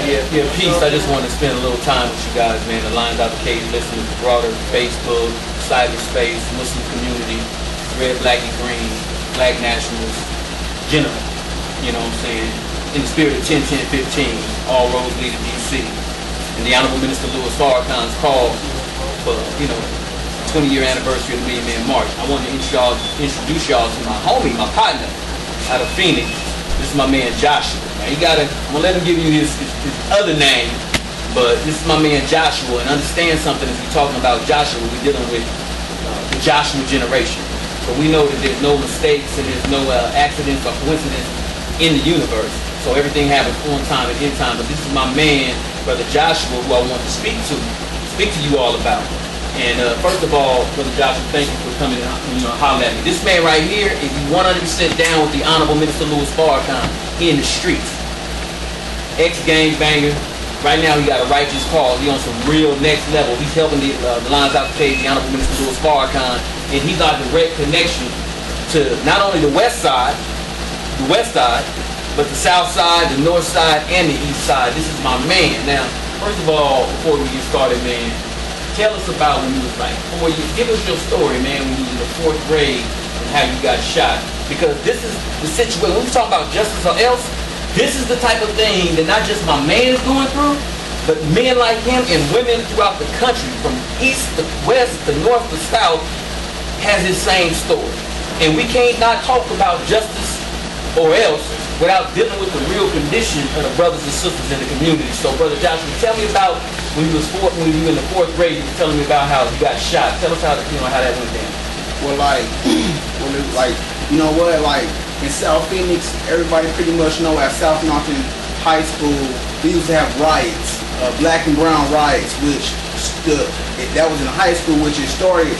Yeah, peace. I just want to spend a little time with you guys, man. The Lions Out the Cage listeners, the broader Facebook, cyberspace, Muslim community, red, black, and green, black nationalists, general. You know what I'm saying? In the spirit of 10-10-15, all roads lead to DC. And the Honorable Minister Louis Farrakhan's call for, 20-year anniversary of the Million Man March. I want to introduce y'all to my homie, my partner, out of Phoenix. This is my man Joshua. Now I'm gonna let him give you his other name, but this is my man Joshua, and understand something as we're talking about Joshua, we're dealing with the Joshua generation. So we know that there's no mistakes and there's no accidents or coincidence in the universe. So everything happens on time and in time, but this is my man, Brother Joshua, who I want to speak to you all about. And first of all, Brother Joshua, thank you for coming and holler at me. This man right here is 100% down with the Honorable Minister Louis Farrakhan in the streets. Ex-gangbanger. Right now he got a righteous cause. He on some real next level. He's helping the Lions Out the Cage, the Honorable Minister Louis Farrakhan, and he's our direct connection to not only the west side, but the south side, the north side, and the east side. This is my man. Now, first of all, before we get started, man, tell us about when you was like 4 years. Give us your story, man, when you was in the 4th grade and how you got shot. Because this is the situation. When we talk about justice or else, this is the type of thing that not just my man is going through, but men like him and women throughout the country, from east to west to north to south, has his same story. And we can't not talk about justice or else without dealing with the real condition of the brothers and sisters in the community. So, Brother Joshua, tell me about when you were in the 4th grade. You were telling me about how you got shot. Tell us how that went down. Well, in South Phoenix, everybody pretty much know at South Mountain High School, we used to have riots, black and brown riots, that was in high school, which it started,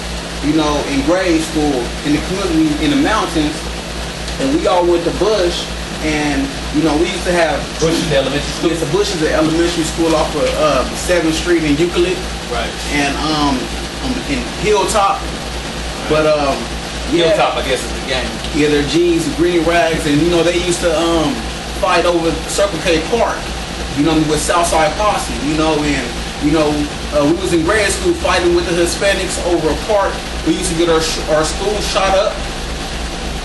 in grade school, in the community, in the mountains, and we all went to Bush, and, we used to have... Bush is the elementary school? Yes, Bush is the elementary school off of 7th Street in Euclid. Right. And, in Hilltop, but, yeah. Hilltop, I guess, is the game. Yeah, their jeans, green rags, and they used to fight over Circle K Park, with Southside Posse, and we was in grade school fighting with the Hispanics over a park. We used to get our school shot up,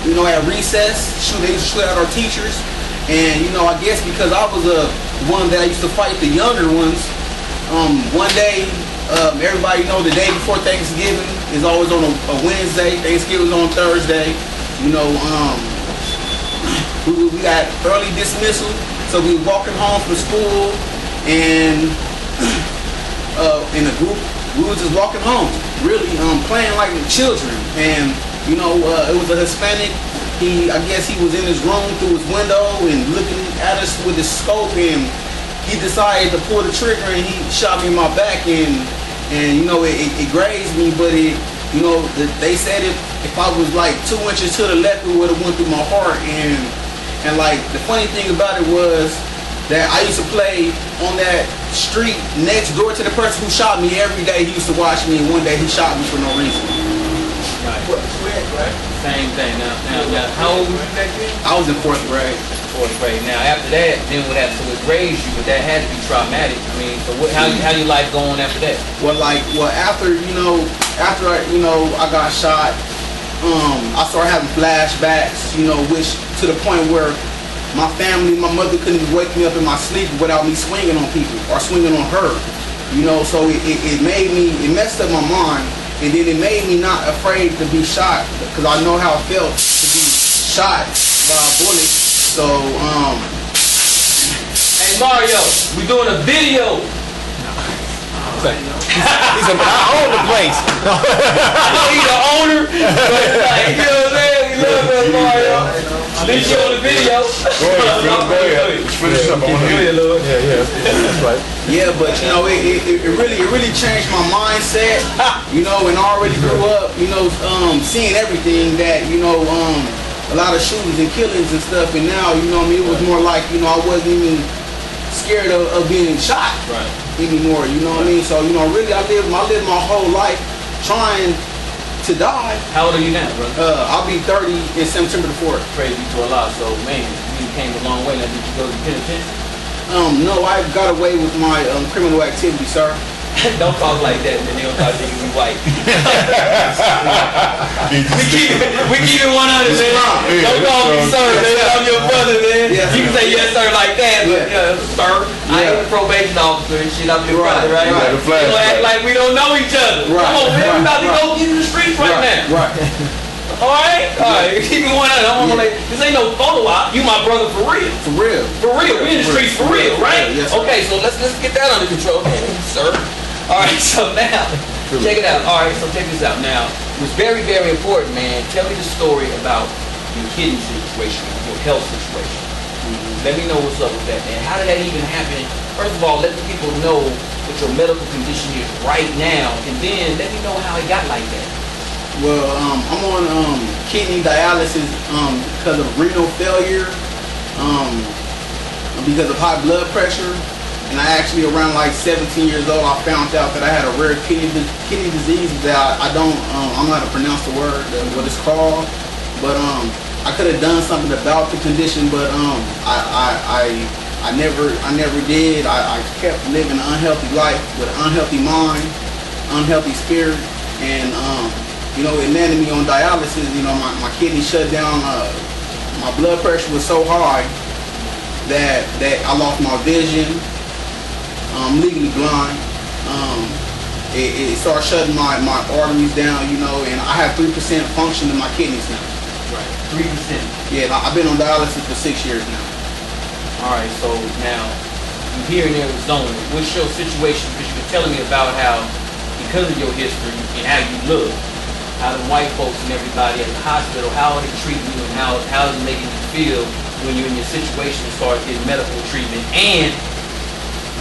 at recess. They used to shoot at our teachers, and I guess because I was one that used to fight the younger ones. One day, everybody know the day before Thanksgiving is always on a Wednesday. Thanksgiving is on Thursday. We got early dismissal, so we were walking home from school, and in a group, we were just walking home, really playing like children. And it was a Hispanic. I guess he was in his room through his window and looking at us with his scope, and he decided to pull the trigger, and he shot me in my back, and it grazed me, but they said if I was like 2 inches to the left, it would have went through my heart. And like the funny thing about it was that I used to play on that street next door to the person who shot me every day. He used to watch me, and one day he shot me for no reason. Right. Same thing. Now, how old were you back then? I was in 4th grade. 4th grade. Now, after that, then what happened? So it grazed you, but that had to be traumatic. I mean, so how your life going after that? After I got shot, I started having flashbacks, which to the point where my family, my mother couldn't even wake me up in my sleep without me swinging on people or swinging on her. So it messed up my mind. And then it made me not afraid to be shot, because I know how it felt to be shot by a bullet. So, Hey Mario, we doing a video. He's like, I own the place. I know he's the owner, but it's like, you know what I'm saying? We love us, Mario. Let's show the video. Go ahead. Finish up. That's right. Yeah, but it really changed my mindset, and I already grew up, seeing everything that, a lot of shootings and killings and stuff, and now, it was more like, I wasn't even scared of being shot anymore, So, really I lived my whole life trying to die. How old are you now, bro? I'll be 30 in September the 4th. Praise be to Allah. So, man, you came a long way. Now, did you go to the penitentiary? No, I got away with my criminal activity, sir. Don't talk like that, man. They don't talk niggas be white. we keep it 100, man. Don't call me sir, man. I'm your brother, man. Yes, You can say yes, sir, like that, but sir, I ain't a probation officer and shit. I'm your brother, right? Right. You don't act like we don't know each other. Right. Come on, man. We about to go get in the streets right now. Right. Alright? Keep it 100. I'm gonna this ain't no photo op. You my brother for real. For real. For real. We in the streets for real, right? Yes, sir. Okay, so let's get that under control, sir. Alright, so now, check it out. Alright, so check this out. Now, it was very, very important, man. Tell me the story about your kidney situation, your health situation. Let me know what's up with that, man. How did that even happen? First of all, let the people know what your medical condition is right now, and then let me know how it got like that. Well, I'm on kidney dialysis because of renal failure, because of high blood pressure. And I actually, around like 17 years old, I found out that I had a rare kidney disease that I don't know how to pronounce the word, what it's called. But I could have done something about the condition, but I never did. I kept living an unhealthy life with an unhealthy mind, unhealthy spirit, and it landed me on dialysis. My kidney shut down. My blood pressure was so high that I lost my vision. I'm legally blind. It started shutting my arteries down, and I have 3% function in my kidneys now. Right, 3%. Yeah, I've been on dialysis for 6 years now. Alright, so now, you're here in Arizona. What's your situation? Because you were telling me about how, because of your history and how you look, how the white folks and everybody at the hospital, how are they treating you and how is it making you feel when you're in your situation as far as getting medical treatment, and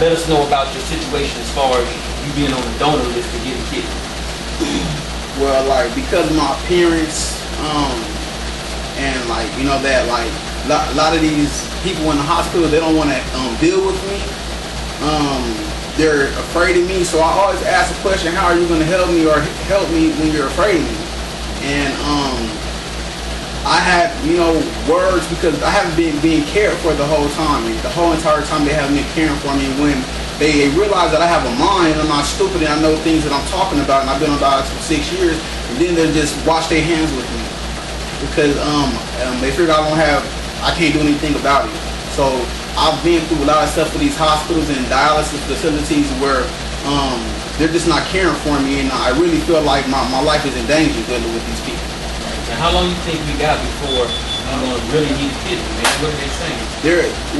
let us know about your situation as far as you being on the donor list to get a kidney. Well, because of my appearance, and a lot of these people in the hospital, they don't want to deal with me. They're afraid of me, so I always ask the question, how are you going to help me or help me when you're afraid of me? And I had, words, because I haven't been being cared for the whole time. The whole entire time they haven't been caring for me. When they realize that I have a mind, I'm not stupid, and I know things that I'm talking about, and I've been on dialysis for 6 years, and then they just wash their hands with me. Because they figure I can't do anything about it. So I've been through a lot of stuff with these hospitals and dialysis facilities where they're just not caring for me, and I really feel like my life is in danger dealing with these people. Now, how long you think we got before I'm going to really need a kidney, man? What are they saying?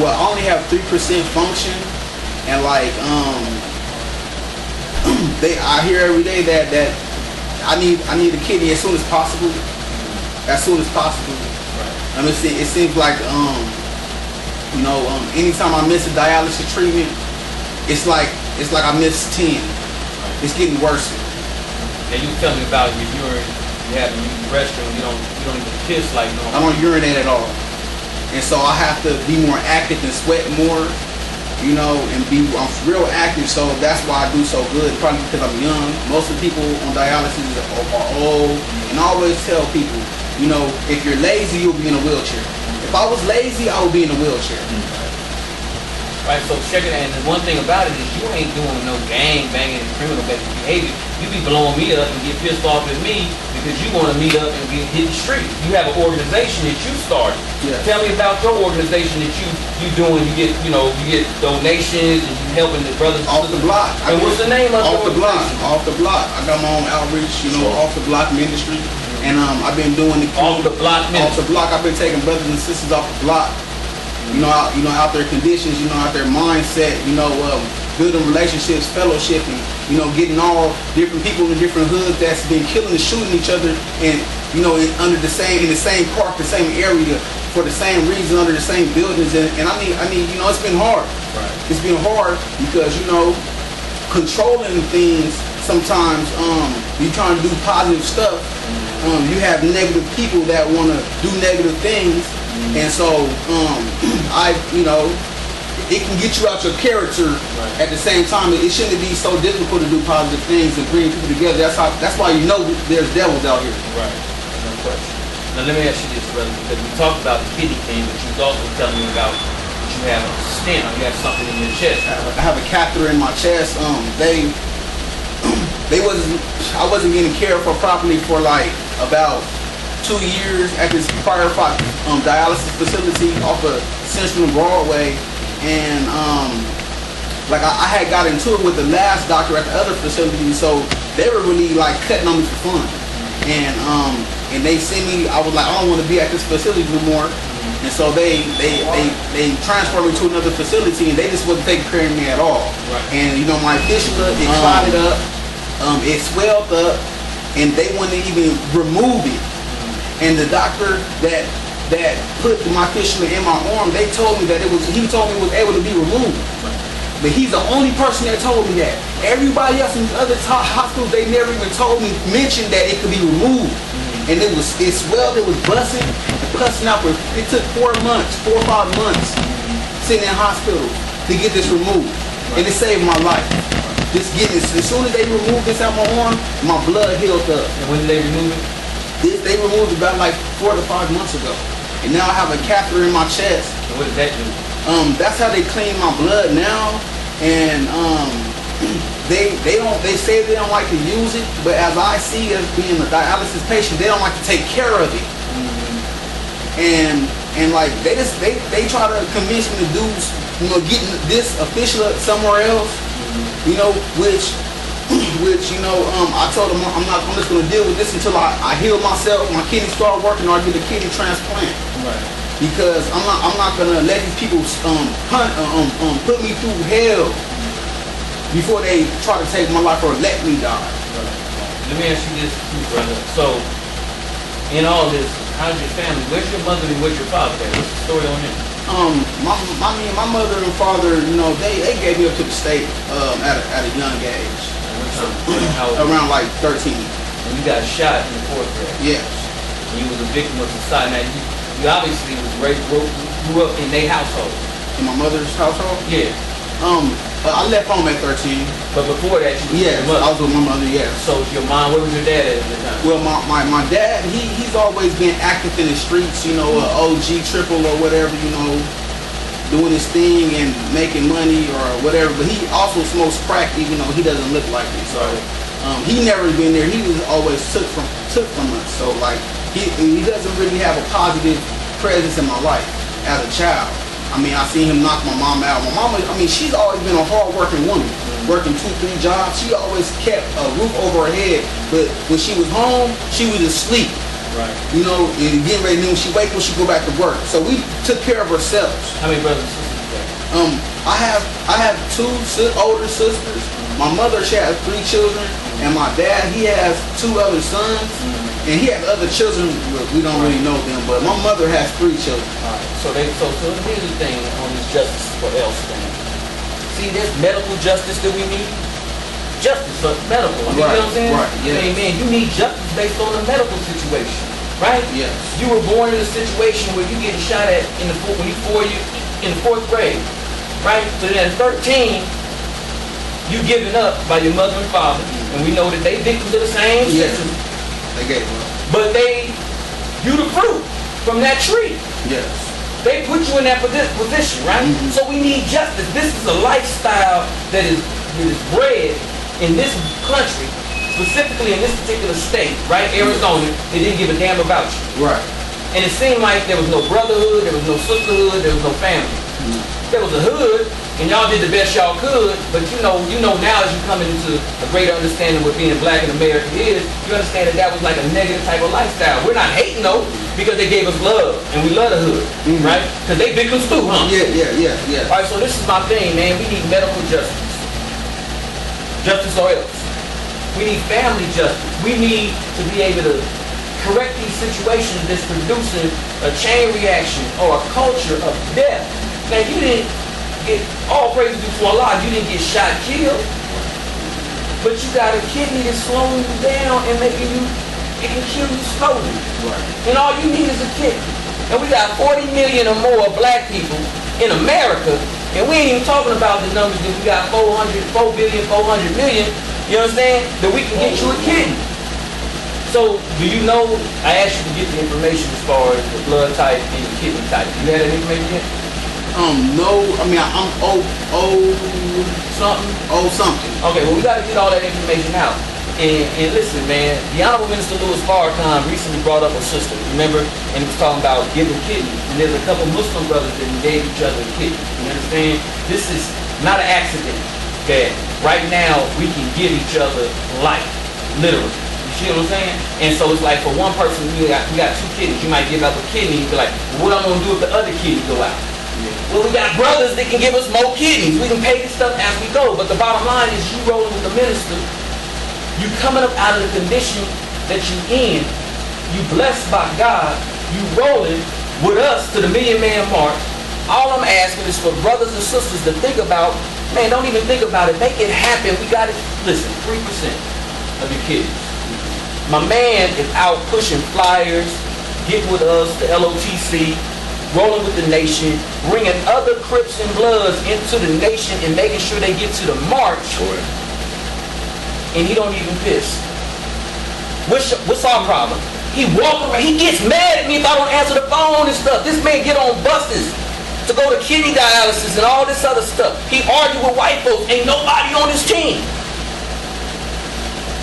I only have 3% function, and I hear every day that I need a kidney as soon as possible. As soon as possible. Right. It seems like anytime I miss a dialysis treatment, it's like I miss 10. Right. It's getting worse. And you were telling me about your urine. You have to use the restroom. You don't even piss like normal. I don't urinate at all, and so I have to be more active and sweat more, and I'm real active. So that's why I do so good. Probably because I'm young. Most of the people on dialysis are old, and I always tell people, if you're lazy, you'll be in a wheelchair. If I was lazy, I would be in a wheelchair. Right, so check it out. And the one thing about it is you ain't doing no gang banging and criminal behavior. You be blowing me up and get pissed off at me because you want to meet up and hit the street. You have an organization that you started. Yeah. Tell me about your organization that you doing. You get donations and you helping the brothers Off the block. And what's the name of Off your the block. organization? Off the block. I got my own outreach. Off the block ministry, and I've been doing the Off the block Off ministry. the block. I've been taking brothers and sisters off the block. Out their conditions, out their mindset, building relationships, fellowshipping, getting all different people in different hoods that's been killing and shooting each other, and in the same park, the same area, for the same reason, under the same buildings, and I mean, it's been hard. Right. It's been hard because controlling things sometimes. You trying to do positive stuff. You have negative people that want to do negative things. And so, it can get you out your character. Right. At the same time. It shouldn't be so difficult to do positive things and bring people together. That's why there's devils out here. Right, no question. Now let me ask you this, brother, because we talked about the kidney thing, but you was also telling me about what you You have a stent, or you have something in your chest. I have a catheter in my chest. I wasn't getting cared for properly for like about 2 years at this firefight dialysis facility off of Central Broadway, and like I had got into it with the last doctor at the other facility, so they were really like cutting on me for fun, and they sent me. I was like, I don't want to be at this facility no more, and so they transferred me to another facility, and they just wasn't taking care of me at all. Right. And you know, my fistula, it clotted up, it swelled up, and they wouldn't even remove it. And the doctor that put my fistula in my arm, he told me it was able to be removed. But he's the only person that told me that. Everybody else in the other hospitals, they never even mentioned that it could be removed. And it swelled, it was busting, pussing out. It took 4 or 5 months sitting in hospital to get this removed. And it saved my life. As soon as they removed this out my arm, my blood healed up. And when did they remove it? They removed it about like 4 to 5 months ago. And now I have a catheter in my chest. And what does that do? That's how they clean my blood now. And they say they don't like to use it, but as I see as being a dialysis patient, they don't like to take care of it. And like they try to convince me to do, getting this official somewhere else, which I told them I'm just gonna deal with this until I heal myself, my kidneys start working, or I get a kidney transplant. Right. Because I'm not gonna let these people put me through hell before they try to take my life or let me die. Right. Let me ask you this too, brother. So, in all this, how's your family? Where's your mother and where's your father? What's the story on them? My mother and father, they gave me up to the state at a young age. How old? Around like 13. And you got shot in the 4th grade. Yes. And you was a victim of society. Now, you obviously grew up in their household. In my mother's household? Yeah. I left home at 13. But before that, you was with your mother. I was with my mother, yes. So your mom, where was your dad at the time? Well, my dad, he's always been active in the streets, OG, triple or whatever, doing his thing and making money or whatever. But he also smokes crack, even though he doesn't look like me. So he never been there. He was always took from us. So like he doesn't really have a positive presence in my life as a child. I mean, I seen him knock my mom out. My mama, she's always been a hard-working woman, working 2-3 jobs. She always kept a roof over her head, but when she was home, she was asleep. Right. And getting ready, when she wake up, she go back to work. So we took care of ourselves. How many brothers and sisters you got? I have 2 older sisters. My mother, she has 3 children, and my dad, he has 2 other sons. And he has other children, we don't really know them, but my mother has 3 children. All right. So here's the thing on this justice for else thing. See, there's medical justice that we need. Justice for medical. You know what I'm saying? Right. Yes. Amen. You need justice based on the medical situation, right? Yes. You were born in a situation where you getting shot at in the 4th grade, right? So then at 13, you given up by your mother and father, and we know that they victims of the same system. They gave up. But you the fruit from that tree. Yes. They put you in that position, right? So we need justice. This is a lifestyle that is bred in this country, specifically in this particular state, right? Arizona. They didn't give a damn about you. Right. And it seemed like there was no brotherhood, there was no sisterhood, there was no family. There was a hood, and y'all did the best y'all could, but you know now as you come into a greater understanding what being black in America is, you understand that was like a negative type of lifestyle. We're not hating though, because they gave us love, and we love the hood, right? Because they victims too, huh? Yeah. All right, so this is my thing, man. We need medical justice. Justice or else. We need family justice. We need to be able to correct these situations that's producing a chain reaction or a culture of death. Now, you didn't get, all praise due to Allah, you didn't get shot, killed, but you got a kidney that's slowing you down and making you, it can kill you slowly. Right. And all you need is a kidney. And we got 40 million or more black people in America, and we ain't even talking about the numbers that we got 4 billion, 400 million, you understand, that we can get you a kidney. So, do you know, I asked you to get the information as far as the blood type and the kidney type. You had that information yet? No, I mean I'm something. Okay, well we got to get all that information out. And listen, man, the Honorable Minister Louis Farrakhan recently brought up a system, remember? And he was talking about giving kidneys. And there's a couple Muslim brothers that gave each other a kidney. You understand? This is not an accident that right now we can give each other life, literally. You see what I'm saying? And so it's like for one person, we got two kidneys. You might give up a kidney and be like, well, what I'm going to do if the other kidney go out? Well, we got brothers that can give us more kidneys. We can pay this stuff as we go. But the bottom line is you rolling with the minister. You coming up out of the condition that you in, you blessed by God, you rolling with us to the Million Man March. All I'm asking is for brothers and sisters to think about, man, don't even think about it. Make it happen. We got it. Listen, 3% of your kids. My man is out pushing flyers, getting with us, the LOTC, rolling with the nation, bringing other Crips and Bloods into the nation and making sure they get to the march. And he don't even piss. What's our problem? He walk around, he gets mad at me if I don't answer the phone and stuff. This man get on buses to go to kidney dialysis and all this other stuff. He argue with white folks. Ain't nobody on his team.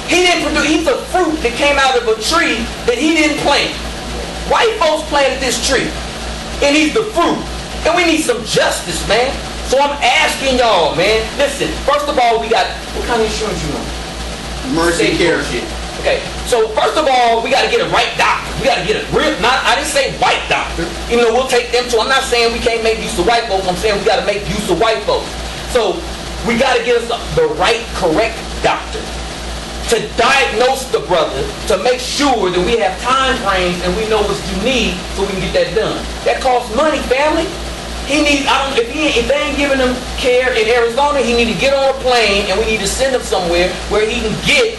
He didn't produce, he's a fruit that came out of a tree that he didn't plant. White folks planted this tree. And he's the fruit. And we need some justice, man. So I'm asking y'all, man, listen, first of all, we got, what kind of insurance you want? Mercy care. Okay, so first of all, we got to get a right doctor. We got to get a real, I didn't say white doctor. Even though we'll take them too. I'm not saying we can't make use of white folks. I'm saying we got to make use of white folks. So we got to get us the right, correct doctor to diagnose the brother, to make sure that we have time frames and we know what you need so we can get that done. That costs money, family. He needs, if they ain't giving him care in Arizona, he need to get on a plane and we need to send him somewhere where he can get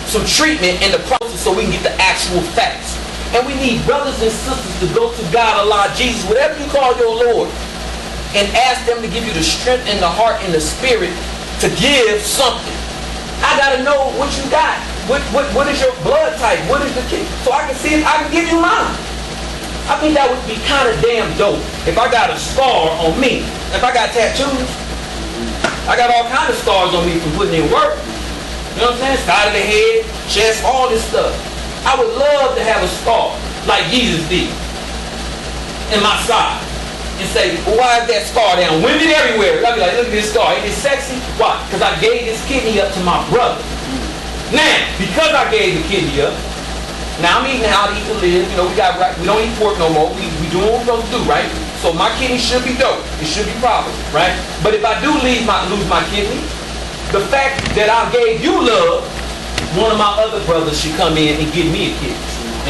some treatment in the process so we can get the actual facts. And we need brothers and sisters to go to God, Allah, Jesus, whatever you call your Lord, and ask them to give you the strength and the heart and the spirit to give something. I gotta know what you got. What is your blood type? What is the kid? So I can see if I can give you mine. I think that would be kind of damn dope if I got a scar on me. If I got tattoos, I got all kind of scars on me from putting in work. You know what I'm saying? Side of the head, chest, all this stuff. I would love to have a scar like Jesus did in my side and say, well, why is that scar down? Women everywhere. I'd be like, look at this scar. Ain't it sexy? Why? Because I gave this kidney up to my brother. Now, because I gave the kidney up, now I'm eating how to eat to live. You know, we don't eat pork no more. We doing what we're supposed to do, right? So my kidney should be dope. It should be proper, right? But if I do lose my kidney, the fact that I gave you love, one of my other brothers should come in and give me a kidney.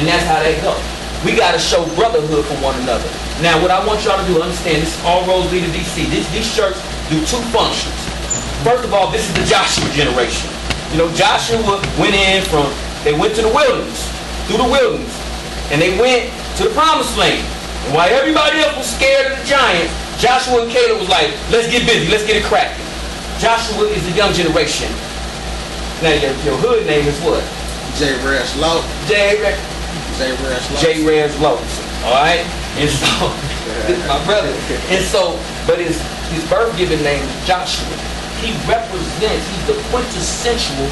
And that's how that goes. We got to show brotherhood from one another. Now, what I want y'all to do, understand, this is all roads lead to DC. These shirts do two functions. First of all, this is the Joshua generation. You know, Joshua they went to the wilderness. Through the wilderness, and they went to the promised land. And while everybody else was scared of the giants, Joshua and Caleb was like, let's get busy, let's get it cracking. Joshua is the young generation. Now your hood name is what? Rez Loc. Rez Loc. Alright? And so, this is my brother. And so, but his birth given name is Joshua. He represents, he's the quintessential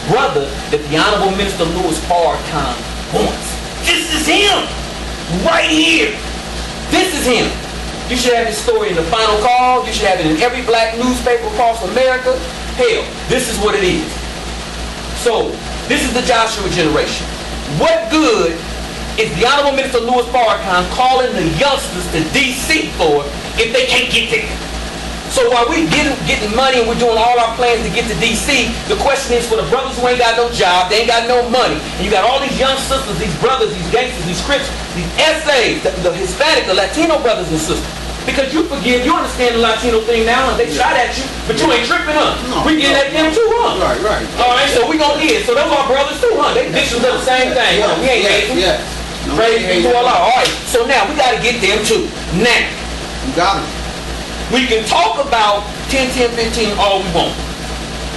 brother that the Honorable Minister Louis Farrakhan wants. This is him! Right here! This is him! You should have his story in the Final Call. You should have it in every black newspaper across America. Hell, this is what it is. So, this is the Joshua generation. What good is the Honorable Minister Louis Farrakhan calling the youngsters to DC for if they can't get there? So while we getting money and we're doing all our plans to get to DC, the question is for the brothers who ain't got no job, they ain't got no money, and you got all these young sisters, these brothers, these gangsters, these Crips, these essays, the Hispanic, the Latino brothers and sisters. Because you understand the Latino thing now, and they shot at you, but you ain't tripping, huh? No, we getting at them too, huh? Right. All right, so we gonna get it. So those are brothers too, huh? They victims of the same thing, huh? We ain't hating. Yeah. No, praise be to Allah. All right, so now we gotta get them too. Now. You got them. We can talk about 10, 15 all we want.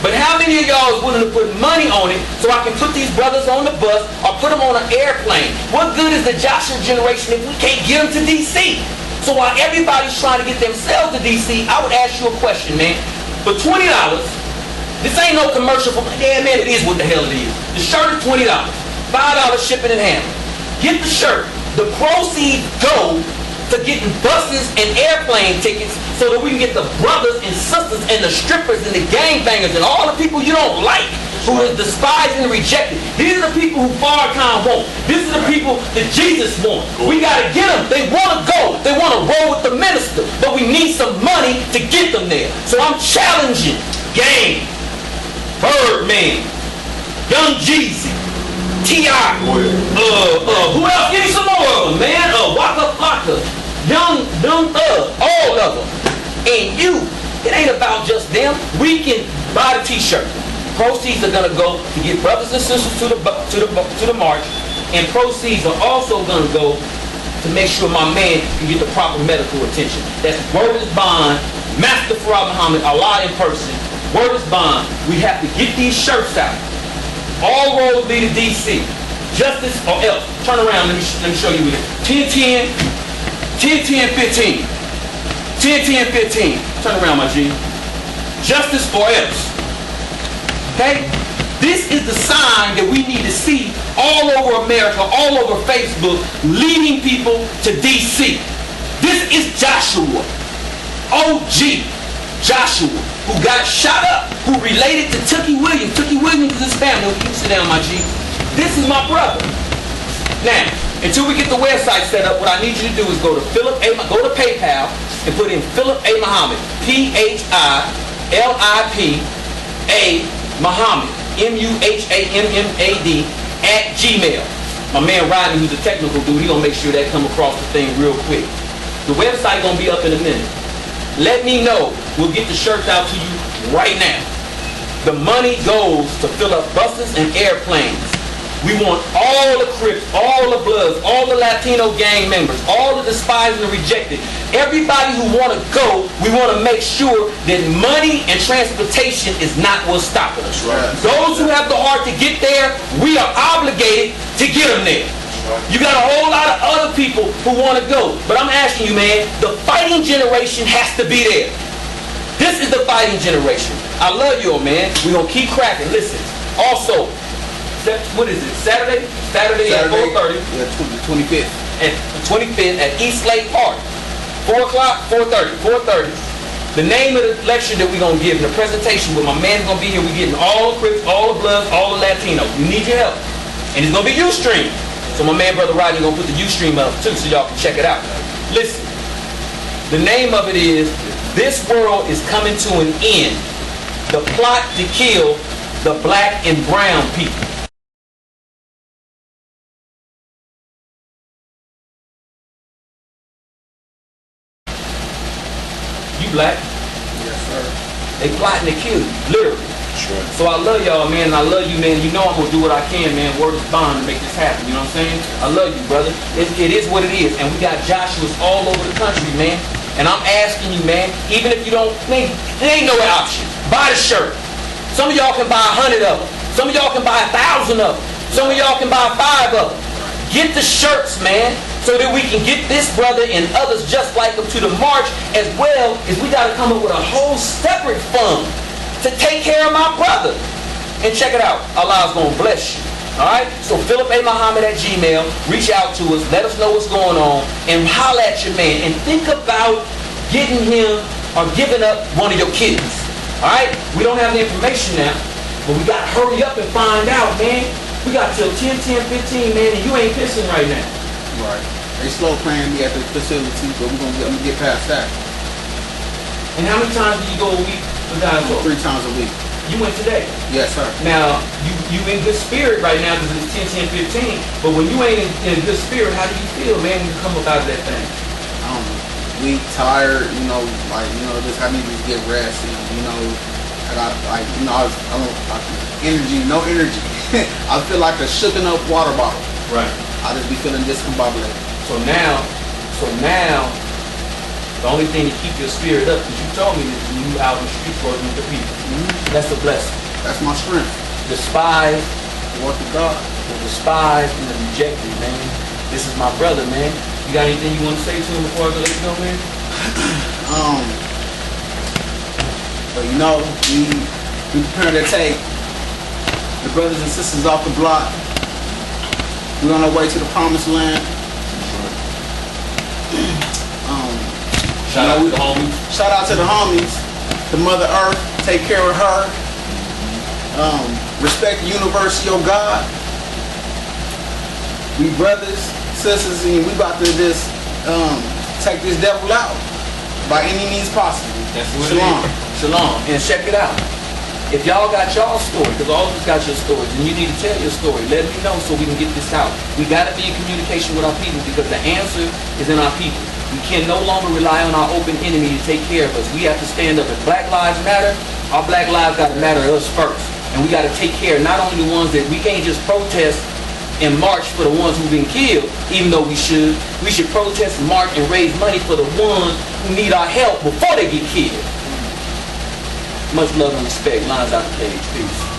But how many of y'all is willing to put money on it so I can put these brothers on the bus or put them on an airplane? What good is the Joshua generation if we can't get them to DC? So while everybody's trying to get themselves to DC, I would ask you a question, man. For $20, this ain't no commercial for, yeah, man, it is what the hell it is. The shirt is $20, $5 shipping and handling. Get the shirt. The proceeds go to getting buses and airplane tickets so that we can get the brothers and sisters and the strippers and the gangbangers and all the people you don't like, who is despised and rejected. These are the people who Farrakhan won't. These are the people that Jesus wants. We got to get them. They want to go. They want to roll with the minister. But we need some money to get them there. So I'm challenging Gang, Birdman, Young Jeezy, T.I., who else? Give me some more of them, man. Waka Flocka, Young Thug, all of them. And you, it ain't about just them. We can buy the t-shirt. Proceeds are gonna go to get brothers and sisters to the march, and proceeds are also gonna go to make sure my man can get the proper medical attention. That's word is bond, Master Farad Muhammad, Allah in person. Word is bond. We have to get these shirts out. All roads lead to DC. Justice or else. Turn around. Let me show you this. 10-10, 10-10, 15. 10-10, 15. Turn around, my G. Justice or else. Okay? This is the sign that we need to see all over America, all over Facebook, leading people to DC. This is Joshua. OG Joshua, who got shot up, who related to Tookie Williams. Tookie Williams is his family. Keep sit down, my G. This is my brother. Now, until we get the website set up, what I need you to do is go to PayPal and put in Philip A. Muhammad, PHILIPA Muhammad, MUHAMMAD @Gmail. My man Rodney, who's a technical dude, he gonna make sure that come across the thing real quick. The website gonna be up in a minute. Let me know. We'll get the shirts out to you right now. The money goes to fill up buses and airplanes. We want all the Crips, all the Bloods, all the Latino gang members, all the despised and rejected. Everybody who want to go, we want to make sure that money and transportation is not what's stopping us. Right. Those who have the heart to get there, we are obligated to get them there. You got a whole lot of other people who want to go. But I'm asking you, man, the fighting generation has to be there. This is the fighting generation. I love you, man. We're going to keep cracking. Listen, also, what is it, Saturday at 4:30. Yeah, the 25th. At the 25th at East Lake Park. 4 o'clock, 4:30. The name of the lecture that we're going to give and the presentation with my man's going to be here. We're getting all the Crips, all the Bloods, all the Latinos. We need your help. And it's going to be Ustream. So my man, Brother Rodney, gonna put the Ustream up too, so y'all can check it out. Listen, the name of it is This World is Coming to an End. The plot to kill the black and brown people. You black? Yes, sir. They plotting to kill you, literally. Sure. So I love y'all, man, and I love you, man. You know I'm gonna do what I can, man. Word is bond to make this happen, you know what I'm saying? I love you, brother. It is what it is. And we got Joshua's all over the country, man. And I'm asking you, man, even if you don't, man, it ain't no option. Buy the shirt. Some of y'all can buy 100 of them. Some of y'all can buy 1,000 of them. Some of y'all can buy 5 of them. Get the shirts, man, so that we can get this brother and others just like him to the march, as well as we gotta come up with a whole separate fund to take care of my brother. And check it out. Allah's gonna bless you. Alright? So Philip A. Muhammad at Gmail, reach out to us, let us know what's going on, and holler at your man. And think about getting him or giving up one of your kids. Alright? We don't have the information now, but we gotta hurry up and find out, man. We got till 10, 15, man, and you ain't pissing right now. Right. They slow playing me at the facility, but I'm gonna get past that. And how many times do you go a week? 3 times a week. You went today. Yes, sir. Now, you in good spirit right now because it's 10, 15, but when you ain't in good spirit, how do you feel, man, when you come up out of that thing? I don't know. Weak, tired, just I need to get rest, and, I got, energy, no energy. I feel like a shooken up water bottle. Right. I just be feeling discombobulated. So now, the only thing to keep your spirit up, because you told me that you out in the streets working with the people. Mm-hmm. That's a blessing. That's my strength. Despised, Work with God. the despised and the rejected, man. This is my brother, man. You got anything you want to say to him before I go let you go, man? But you know, we prepare to take the brothers and sisters off the block. We're on our way to the promised land. Shout out to the homies. Shout out to the homies. The Mother Earth, take care of her. Respect the universe, your God. We brothers, sisters, and we about to just take this devil out by any means possible. That's what Shalom. it is. Shalom. And check it out. If y'all got y'all story, because all of us got your stories, and you need to tell your story, let me know so we can get this out. We got to be in communication with our people because the answer is in our people. We can no longer rely on our open enemy to take care of us. We have to stand up. If Black Lives Matter, our Black lives got to matter to us first. And we got to take care of not only the ones that we can't just protest and march for the ones who've been killed, even though we should. We should protest and march and raise money for the ones who need our help before they get killed. Much love and respect. Lines out the cage. Peace.